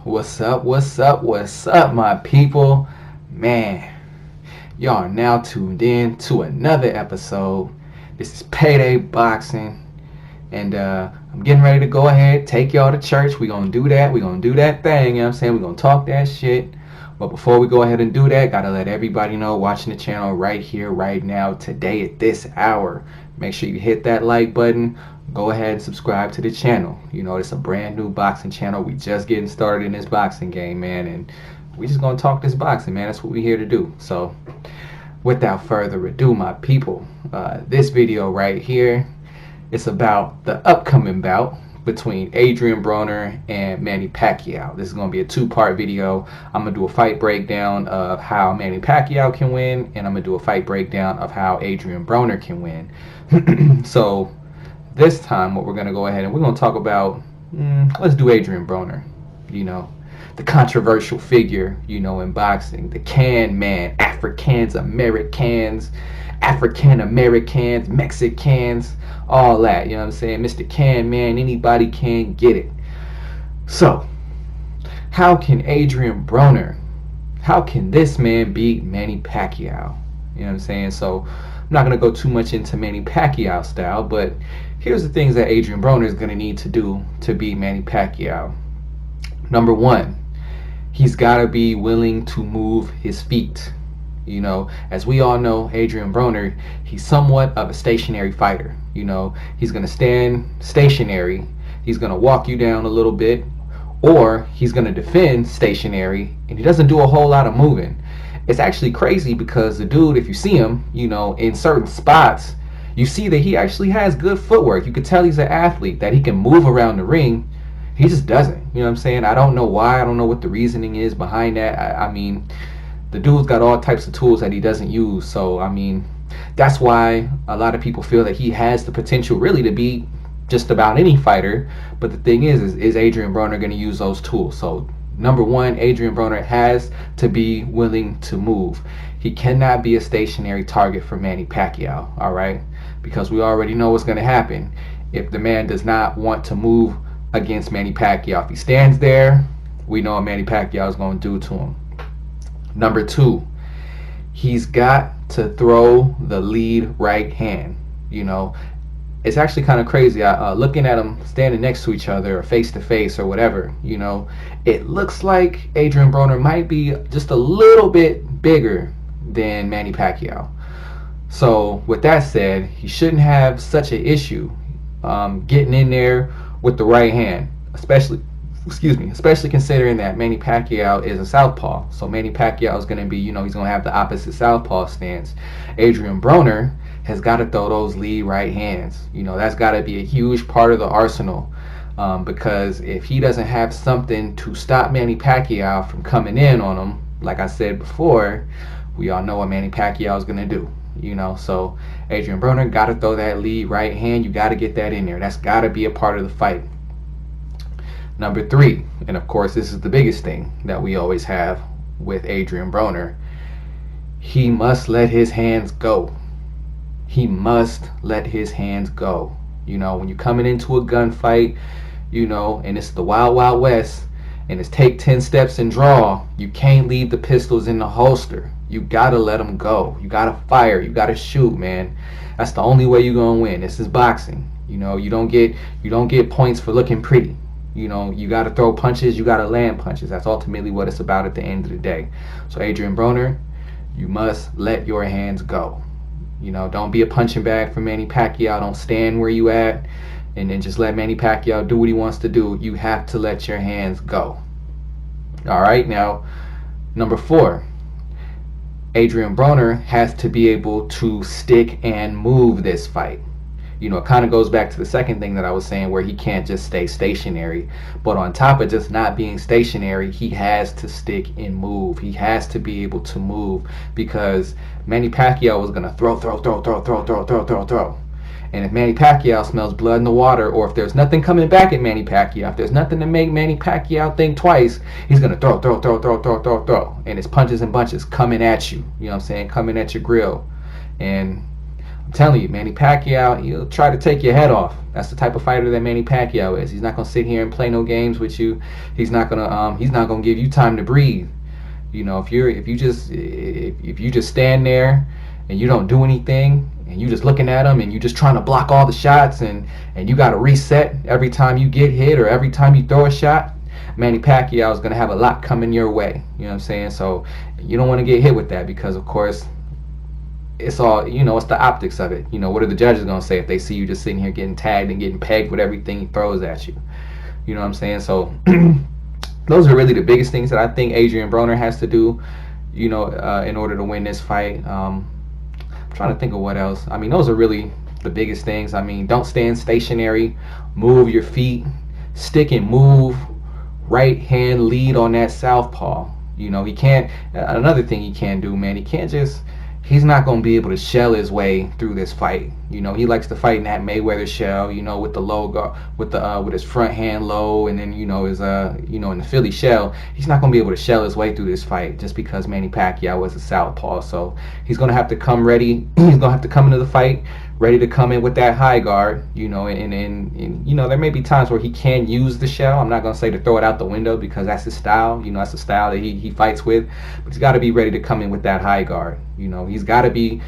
What's up? What's up? What's up, my people? Man, y'all are now tuned in to another episode. This is Payday Boxing, and I'm getting ready to go ahead, take y'all to church. We're gonna do that. We're gonna do that thing, you know what I'm saying? We're gonna talk that shit. But before we go ahead and do that, gotta let everybody know watching the channel right here, right now, today at this hour. Make sure you hit that like button. Go ahead and subscribe to the channel. You know, it's a brand new boxing channel. We just getting started in this boxing game, man. And we just gonna talk this boxing, man. That's what we're here to do. So, without further ado, my people, this video right here, it's about the upcoming bout between Adrien Broner and Manny Pacquiao. This is going to be a two-part video. I'm going to do a fight breakdown of how Manny Pacquiao can win, and I'm going to do a fight breakdown of how Adrien Broner can win. So this time what we're going to go ahead and we're going to talk about, let's do Adrien Broner, you know, the controversial figure, you know, in boxing, the can man, Africans, Americans, African Americans, Mexicans, all that, you know what I'm saying? Mr. Can Man, anybody can get it. So, how can Adrien Broner, how can this man beat Manny Pacquiao? You know what I'm saying? So, I'm not going to go too much into Manny Pacquiao style, but here's the things that Adrien Broner is going to need to do to beat Manny Pacquiao. Number one, he's got to be willing to move his feet. You know, as we all know, Adrien Broner, he's somewhat of a stationary fighter. You know, he's going to stand stationary. He's going to walk you down a little bit, or he's going to defend stationary, and he doesn't do a whole lot of moving. It's actually crazy because the dude, if you see him, you know, in certain spots, you see that he actually has good footwork. You could tell he's an athlete, that he can move around the ring. He just doesn't. You know what I'm saying? I don't know why. I don't know what the reasoning is behind that. I mean, the dude's got all types of tools that he doesn't use. So, I mean, that's why a lot of people feel that he has the potential really to beat just about any fighter. But the thing is Adrien Broner going to use those tools? So, number one, Adrien Broner has to be willing to move. He cannot be a stationary target for Manny Pacquiao, all right? Because we already know what's going to happen if the man does not want to move against Manny Pacquiao. If he stands there, we know what Manny Pacquiao is going to do to him. Number two, he's got to throw the lead right hand. You know, it's actually kind of crazy. Looking at them standing next to each other or face to face or whatever, you know, it looks like Adrien Broner might be just a little bit bigger than Manny Pacquiao. So with that said, he shouldn't have such an issue getting in there with the right hand, especially considering that Manny Pacquiao is a southpaw. So Manny Pacquiao is going to be, you know, he's going to have the opposite southpaw stance. Adrien Broner has got to throw those lead right hands. You know, that's got to be a huge part of the arsenal, because if he doesn't have something to stop Manny Pacquiao from coming in on him, like I said before, we all know what Manny Pacquiao is going to do. You know, so Adrien Broner got to throw that lead right hand. You got to get that in there. That's got to be a part of the fight. Number three, and of course this is the biggest thing that we always have with Adrien Broner, he must let his hands go. He must let his hands go. You know, when you're coming into a gunfight, you know, and it's the Wild Wild West, and it's take 10 steps and draw, you can't leave the pistols in the holster. You gotta let them go. You gotta fire. You gotta shoot, man. That's the only way you're gonna win. This is boxing. You know, you don't get points for looking pretty. You know, you got to throw punches, you got to land punches. That's ultimately what it's about at the end of the day. So Adrien Broner, you must let your hands go. You know, don't be a punching bag for Manny Pacquiao. Don't stand where you at and then just let Manny Pacquiao do what he wants to do. You have to let your hands go. All right, now, number four, Adrien Broner has to be able to stick and move this fight. You know, it kind of goes back to the second thing that I was saying, where he can't just stay stationary. But on top of just not being stationary, he has to stick and move. He has to be able to move, because Manny Pacquiao is going to throw. And if Manny Pacquiao smells blood in the water, or if there's nothing coming back at Manny Pacquiao, if there's nothing to make Manny Pacquiao think twice, he's going to throw. And it's punches and bunches coming at you. You know what I'm saying? Coming at your grill. And I'm telling you, Manny Pacquiao, he'll try to take your head off. That's the type of fighter that Manny Pacquiao is. He's not gonna sit here and play no games with you. He's not gonna give you time to breathe. You know, if you just stand there and you don't do anything and you just looking at him and you just trying to block all the shots and you got to reset every time you get hit or every time you throw a shot, Manny Pacquiao is going to have a lot coming your way. You know what I'm saying? So you don't want to get hit with that because, of course, it's all, you know, it's the optics of it. You know, what are the judges going to say if they see you just sitting here getting tagged and getting pegged with everything he throws at you? You know what I'm saying? So those are really the biggest things that I think Adrien Broner has to do, you know, in order to win this fight. I'm trying to think of what else. I mean, those are really the biggest things. I mean, don't stand stationary. Move your feet. Stick and move. Right hand lead on that southpaw. You know, he can't. Another thing he can't do, man, he can't just. He's not going to be able to shell his way through this fight. You know, he likes to fight in that Mayweather shell, you know, with the low guard, with his front hand low, and then, you know, his you know, in the Philly shell. He's not going to be able to shell his way through this fight just because Manny Pacquiao was a southpaw. So he's going to have to come ready. He's going to have to come into the fight ready to come in with that high guard, you know, and you know, there may be times where he can use the shell. I'm not going to say to throw it out the window because that's his style. You know, that's the style that he fights with. But he's got to be ready to come in with that high guard. You know, he's got to be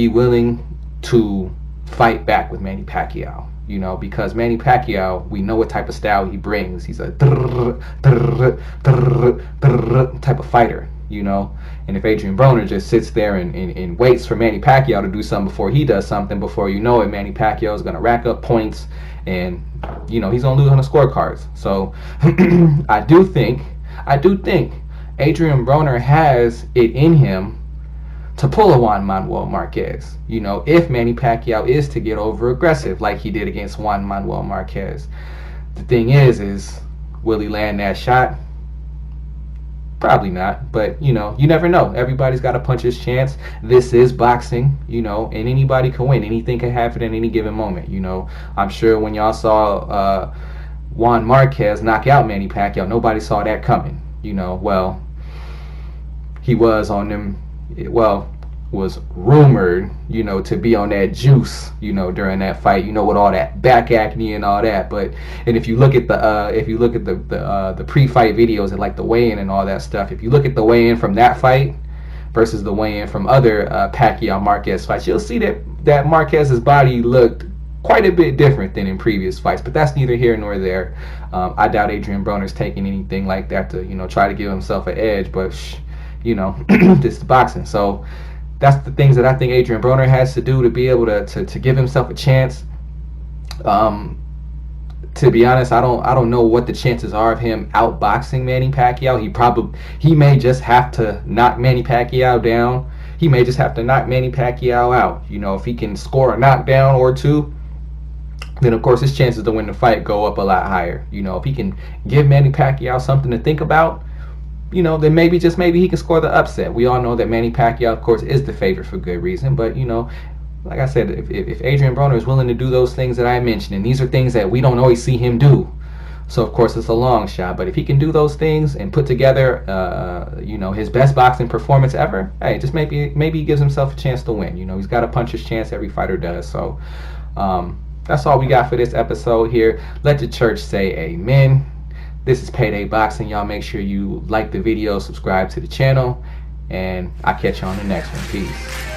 willing to fight back with Manny Pacquiao. You know, because Manny Pacquiao, we know what type of style he brings. He's a type of fighter, you know. And if Adrien Broner just sits there and waits for Manny Pacquiao to do something before he does something, before you know it, Manny Pacquiao is going to rack up points and, you know, he's going to lose on the scorecards. So I do think Adrien Broner has it in him to pull a Juan Manuel Marquez, you know, if Manny Pacquiao is to get over aggressive like he did against Juan Manuel Marquez. The thing is will he land that shot? Probably not, but, you know, you never know. Everybody's got a puncher's chance. This is boxing, you know, and anybody can win. Anything can happen at any given moment, you know. I'm sure when y'all saw Juan Marquez knock out Manny Pacquiao, nobody saw that coming, you know. Well, he was on them, was rumored, you know, to be on that juice, you know, during that fight, you know, with all that back acne and all that. But and if you look at the pre-fight videos and like the weigh-in and all that stuff, if you look at the weigh-in from that fight versus the weigh-in from other Pacquiao Marquez fights, you'll see that Marquez's body looked quite a bit different than in previous fights. But that's neither here nor there. I doubt Adrien Broner's taking anything like that to, you know, try to give himself an edge. But you know, this is boxing. So that's the things that I think Adrien Broner has to do to be able to give himself a chance. To be honest, I don't know what the chances are of him outboxing Manny Pacquiao. He may just have to knock Manny Pacquiao down. He may just have to knock Manny Pacquiao out. You know, if he can score a knockdown or two, then of course his chances to win the fight go up a lot higher. You know, if he can give Manny Pacquiao something to think about, you know, then maybe he can score the upset. We all know that Manny Pacquiao, of course, is the favorite for good reason. But, you know, like I said, if Adrien Broner is willing to do those things that I mentioned, and these are things that we don't always see him do, so of course it's a long shot. But if he can do those things and put together, you know, his best boxing performance ever, hey, just maybe he gives himself a chance to win. You know, he's got a puncher's chance. Every fighter does. So that's all we got for this episode here. Let the church say amen. This is PayDay Boxing. Y'all make sure you like the video, subscribe to the channel, and I'll catch you on the next one. Peace.